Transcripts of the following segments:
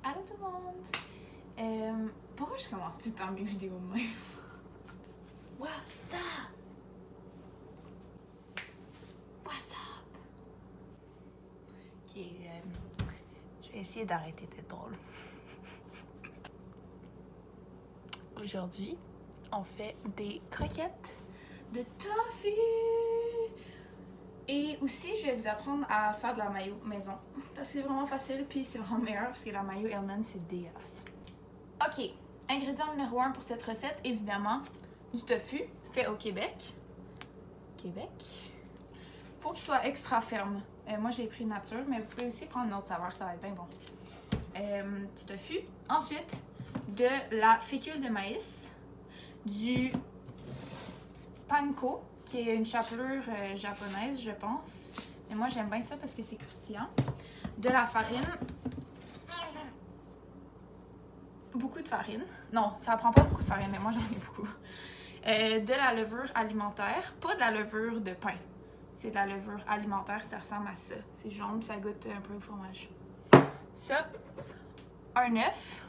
Allô tout le monde! Pourquoi je commence tout le temps mes vidéos de même? What's up? What's up? Ok, je vais essayer d'arrêter d'être drôle. Aujourd'hui, on fait des croquettes de tofu! Et aussi, je vais vous apprendre à faire de la mayo maison. Parce que c'est vraiment facile, puis c'est vraiment meilleur parce que la mayo Hellmann's, c'est dégueulasse. Ok, ingrédient numéro 1 pour cette recette, évidemment, du tofu fait au Québec. Faut qu'il soit extra ferme. Moi, j'ai pris nature, mais vous pouvez aussi prendre une autre saveur, ça va être bien bon. Du tofu. Ensuite, de la fécule de maïs, du panko, qui est une chapelure japonaise, je pense. Mais moi, j'aime bien ça parce que c'est croustillant. De la farine. Beaucoup de farine. Non, ça prend pas beaucoup de farine, mais moi, j'en ai beaucoup. De la levure alimentaire. Pas de la levure de pain. C'est de la levure alimentaire, ça ressemble à ça. C'est jaune, ça goûte un peu au fromage. Ça, un œuf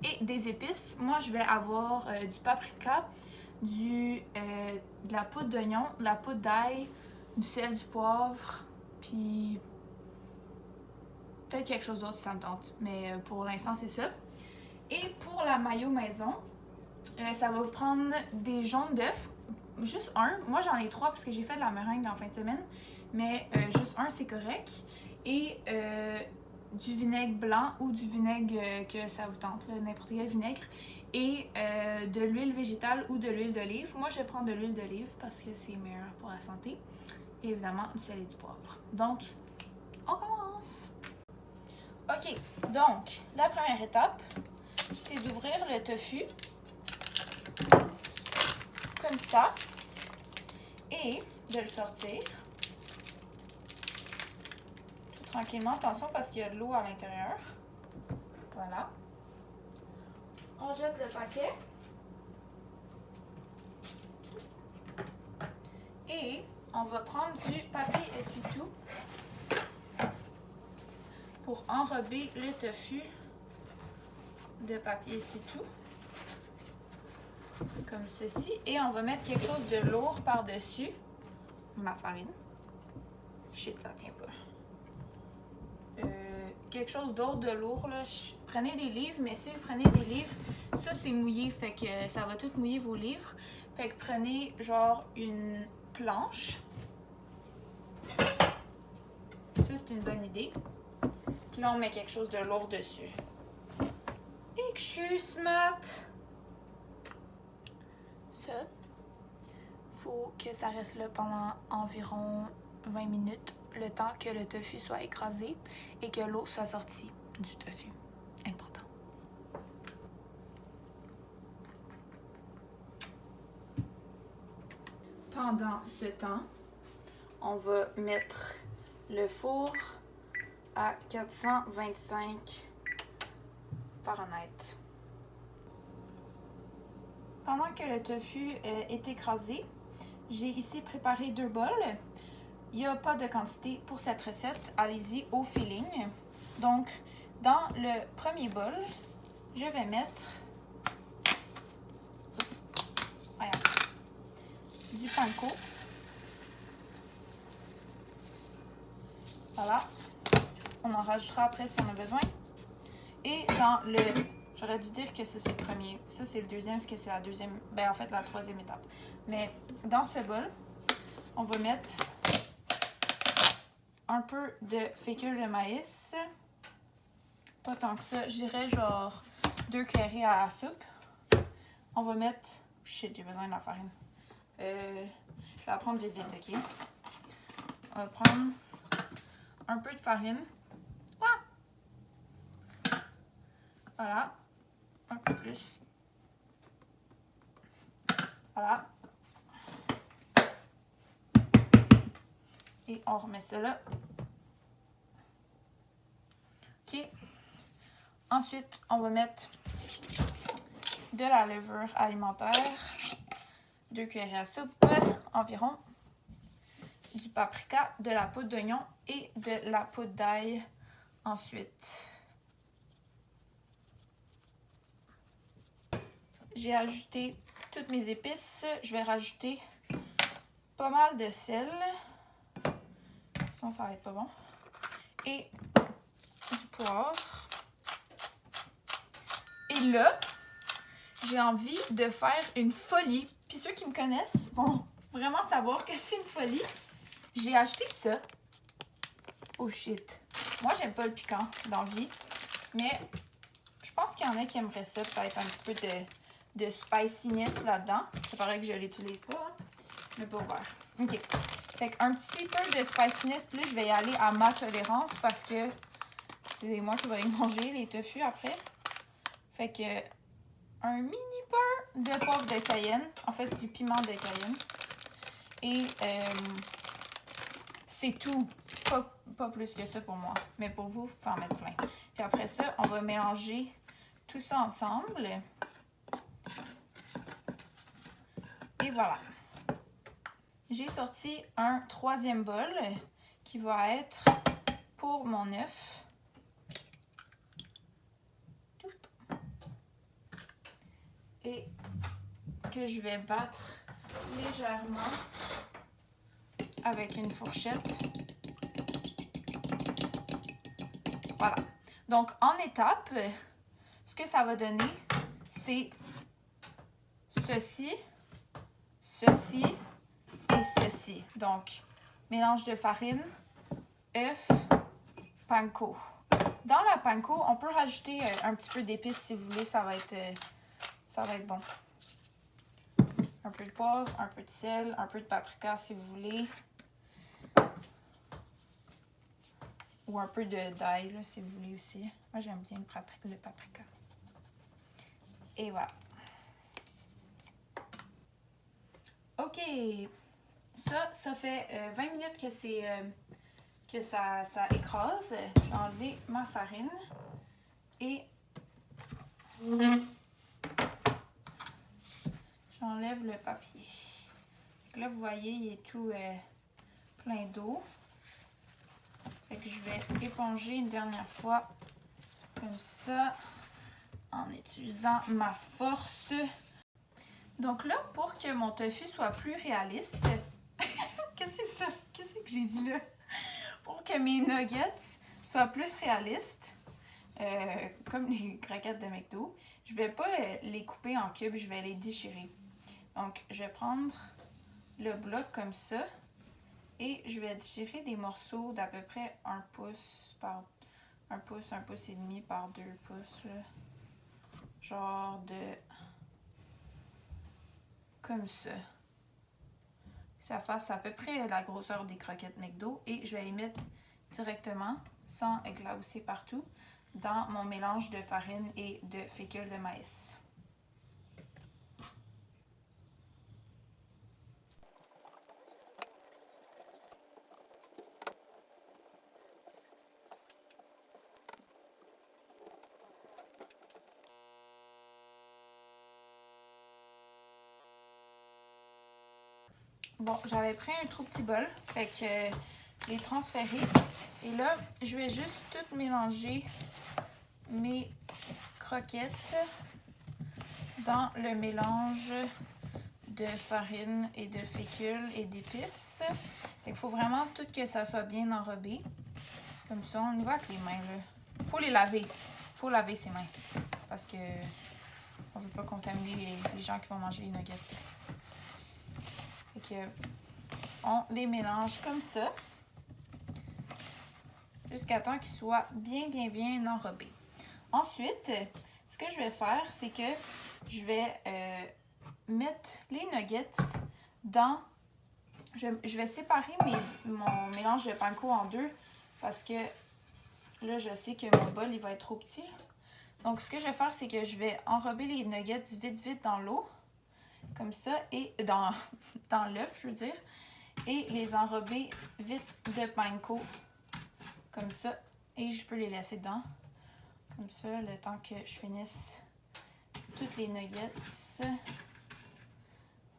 et des épices. Moi, je vais avoir du paprika, de la poudre d'oignon, de la poudre d'ail, du sel, du poivre, puis peut-être quelque chose d'autre si ça me tente. Mais pour l'instant, c'est ça. Et pour la mayo maison, ça va vous prendre des jaunes d'œufs, juste un. Moi, j'en ai 3 parce que j'ai fait de la meringue en fin de semaine, mais juste un, c'est correct. Et du vinaigre blanc ou du vinaigre que ça vous tente, n'importe quel vinaigre. Et de l'huile végétale ou de l'huile d'olive. Moi, je vais prendre de l'huile d'olive parce que c'est meilleur pour la santé. Et évidemment, du sel et du poivre. Donc, on commence! Ok, donc, la première étape, c'est d'ouvrir le tofu comme ça et de le sortir tout tranquillement. Attention parce qu'il y a de l'eau à l'intérieur. Voilà. On jette le paquet et on va prendre du papier essuie-tout pour enrober le tofu de papier essuie-tout comme ceci, et on va mettre quelque chose de lourd par-dessus ma farine. Shit, ça tient pas. Quelque chose d'autre de lourd là. Prenez des livres, mais si vous prenez des livres, ça c'est mouillé, fait que ça va tout mouiller vos livres. Fait que prenez genre une planche. Ça c'est une bonne idée. Puis là on met quelque chose de lourd dessus. Et que je suis smart! Ça, faut que ça reste là pendant environ 20 minutes, le temps que le tofu soit écrasé et que l'eau soit sortie du tofu. Important. Pendant ce temps, on va mettre le four à 425 Fahrenheit. Pendant que le tofu est écrasé, j'ai ici préparé 2 bols. Il n'y a pas de quantité pour cette recette. Allez-y au feeling. Donc, dans le premier bol, je vais mettre du panko. Voilà. On en rajoutera après si on a besoin. Et dans le... J'aurais dû dire que ça, c'est le premier. Ça, c'est le deuxième, parce que c'est la deuxième... Ben, en fait, la troisième étape. Mais dans ce bol, on va mettre un peu de fécule de maïs. Pas tant que ça. Je dirais genre 2 cuillerées à la soupe. On va mettre... Shit, j'ai besoin de la farine. Je vais la prendre vite, ok? On va prendre un peu de farine. Voilà. Un peu plus. Voilà. Et on remet ça là. Ok. Ensuite, on va mettre de la levure alimentaire. 2 cuillerées à soupe environ. Du paprika, de la poudre d'oignon et de la poudre d'ail ensuite. j'ai ajouté toutes mes épices. Je vais rajouter pas mal de sel. Sinon, ça va être pas bon. Et du poivre. Et là, j'ai envie de faire une folie. Puis ceux qui me connaissent vont vraiment savoir que c'est une folie. J'ai acheté ça. Oh shit. Moi, j'aime pas le piquant dans la vie. Mais je pense qu'il y en a qui aimeraient ça. Peut-être un petit peu de spiciness là-dedans. Ça paraît que je l'utilise pas. Hein? Mais pas ouvert. OK. Fait qu'un petit peu de spiciness. Puis là, je vais y aller à ma tolérance parce que c'est moi qui vais y manger les tofu après. Fait que un mini peu de poivre de Cayenne. En fait, du piment de Cayenne. Et c'est tout. Pas plus que ça pour moi. Mais pour vous, vous pouvez en mettre plein. Puis après ça, on va mélanger tout ça ensemble. Et voilà. J'ai sorti un troisième bol qui va être pour mon œuf. Et que je vais battre légèrement avec une fourchette. Voilà. Donc, en étape, ce que ça va donner, c'est ceci, ceci et ceci. Donc, mélange de farine, œuf, panko. Dans la panko, on peut rajouter un petit peu d'épices si vous voulez, ça va être bon. Un peu de poivre, un peu de sel, un peu de paprika si vous voulez. Ou un peu d'ail si vous voulez aussi. Moi, j'aime bien le paprika. Et voilà. OK. Ça fait 20 minutes que ça écrase. Je vais enlever ma farine. Et j'enlève le papier. Donc là, vous voyez, il est tout plein d'eau. Fait que je vais éponger une dernière fois comme ça en utilisant ma force. Donc là, pour que mon tofu soit plus réaliste, qu'est-ce que j'ai dit là? Pour que mes nuggets soient plus réalistes, comme les croquettes de McDo, je vais pas les couper en cubes, je vais les déchirer. Donc, je vais prendre le bloc comme ça et je vais déchirer des morceaux d'à peu près 1 pouce par 1 pouce et demi par 2 pouces. Là. Genre de... comme ça. Ça fasse à peu près la grosseur des croquettes McDo et je vais les mettre directement, sans éclabousser partout, dans mon mélange de farine et de fécule de maïs. Bon, j'avais pris un trop petit bol, fait que je l'ai transféré. Et là, je vais juste tout mélanger mes croquettes dans le mélange de farine et de fécule et d'épices. Fait qu'il faut vraiment tout que ça soit bien enrobé. Comme ça, on y va avec les mains, là. Faut les laver. Faut laver ses mains. Parce que on veut pas contaminer les gens qui vont manger les nuggets. Fait que on les mélange comme ça. Jusqu'à temps qu'ils soient bien enrobés. Ensuite, ce que je vais faire, c'est que je vais mettre les nuggets dans... Je vais séparer mon mélange de panko en deux parce que là, je sais que mon bol, il va être trop petit. Donc, ce que je vais faire, c'est que je vais enrober les nuggets vite dans l'eau, comme ça, et dans l'œuf, je veux dire, et les enrober vite de panko, comme ça, et je peux les laisser dedans, comme ça, le temps que je finisse toutes les nuggets.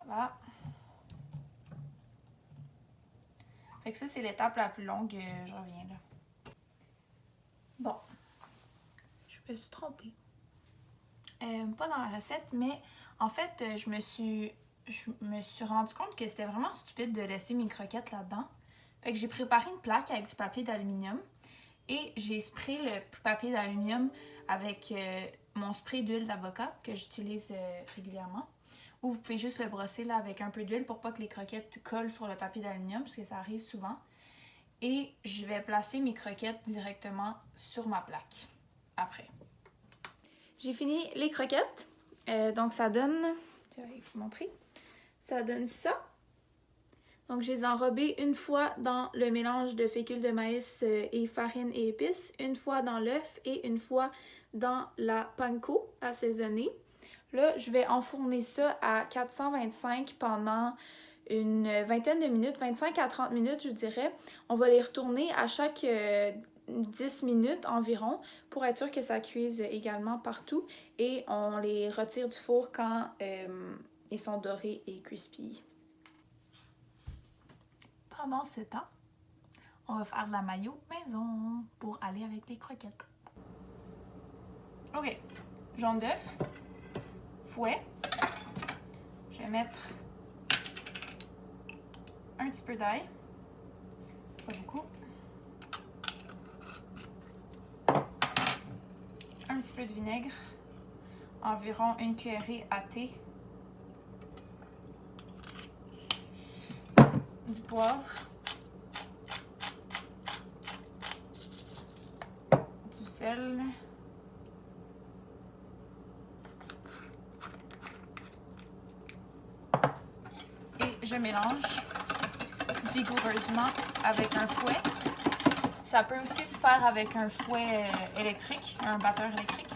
Voilà. Fait que ça, c'est l'étape la plus longue. Je reviens là. Bon. Je me suis trompée. Pas dans la recette, mais en fait, je me suis rendu compte que c'était vraiment stupide de laisser mes croquettes là-dedans. Fait que j'ai préparé une plaque avec du papier d'aluminium et j'ai sprayé le papier d'aluminium avec mon spray d'huile d'avocat que j'utilise régulièrement. Ou vous pouvez juste le brosser là avec un peu d'huile pour pas que les croquettes collent sur le papier d'aluminium parce que ça arrive souvent. Et je vais placer mes croquettes directement sur ma plaque après. J'ai fini les croquettes. Donc ça donne, je vais vous montrer, ça donne ça. Donc je les ai enrobées une fois dans le mélange de fécule de maïs et farine et épices, une fois dans l'œuf et une fois dans la panko assaisonnée. Là, je vais enfourner ça à 425 pendant une vingtaine de minutes, 25 à 30 minutes, je dirais. On va les retourner à chaque 10 minutes environ pour être sûr que ça cuise également partout. Et on les retire du four quand ils sont dorés et crispy. Pendant ce temps, on va faire de la mayo maison pour aller avec les croquettes. Ok, jaune d'œuf, fouet. Je vais mettre un petit peu d'ail, pas beaucoup. Un petit peu de vinaigre, environ une cuillerée à thé. Du poivre. Du sel. Et je mélange vigoureusement avec un fouet. Ça peut aussi se faire avec un fouet électrique, un batteur électrique.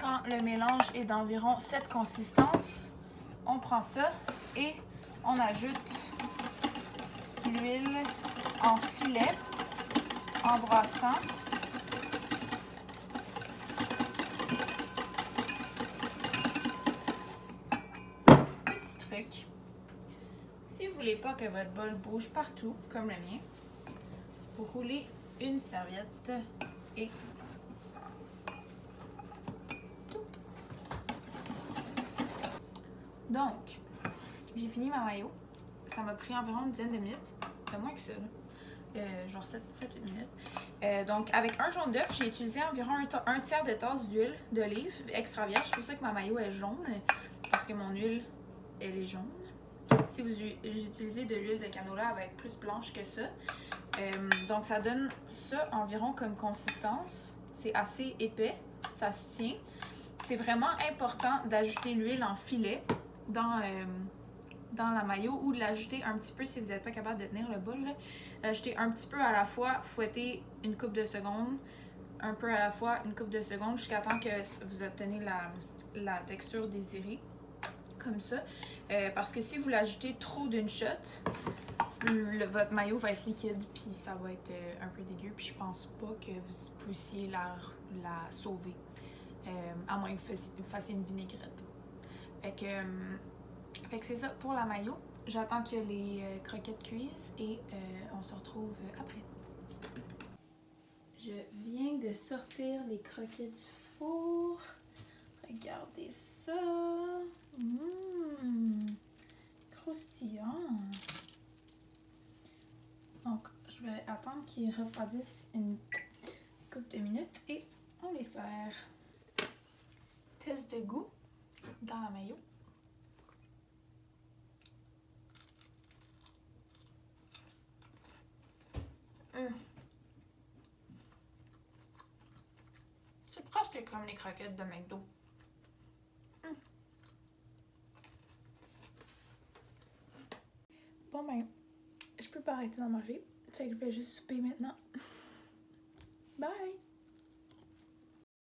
Quand le mélange est d'environ cette consistance, on prend ça et on ajoute l'huile en filet, en brassant. Petit truc, si vous voulez pas que votre bol bouge partout, comme le mien, vous roulez une serviette et donc, j'ai fini ma mayo. Ça m'a pris environ une dizaine de minutes. Moins que ça, genre 7-8 minutes. Donc, avec un jaune d'œuf, j'ai utilisé environ un tiers de tasse d'huile d'olive extra vierge. C'est pour ça que ma mayo est jaune, parce que mon huile, elle est jaune. Si vous utilisez de l'huile de canola, elle va être plus blanche que ça. Donc, ça donne ça environ comme consistance. C'est assez épais, ça se tient. C'est vraiment important d'ajouter l'huile en filet dans la mayo ou de l'ajouter un petit peu si vous n'êtes pas capable de tenir le bol. L'ajouter un petit peu à la fois, fouetter une couple de secondes, un peu à la fois, une couple de secondes, jusqu'à temps que vous obtenez la texture désirée, comme ça. Parce que si vous l'ajoutez trop d'une shot, votre mayo va être liquide, puis ça va être un peu dégueu, puis je pense pas que vous puissiez la sauver, à moins que vous fassiez une vinaigrette. Fait que c'est ça pour la mayo. J'attends que les croquettes cuisent et on se retrouve après. Je viens de sortir les croquettes du four. Regardez ça. Croustillant. Donc, je vais attendre qu'ils refroidissent une couple de minutes et on les sert. Test de goût dans la mayo. C'est presque comme les croquettes de McDo. Bon ben, je peux pas arrêter d'en manger. Fait que je vais juste souper maintenant. Bye!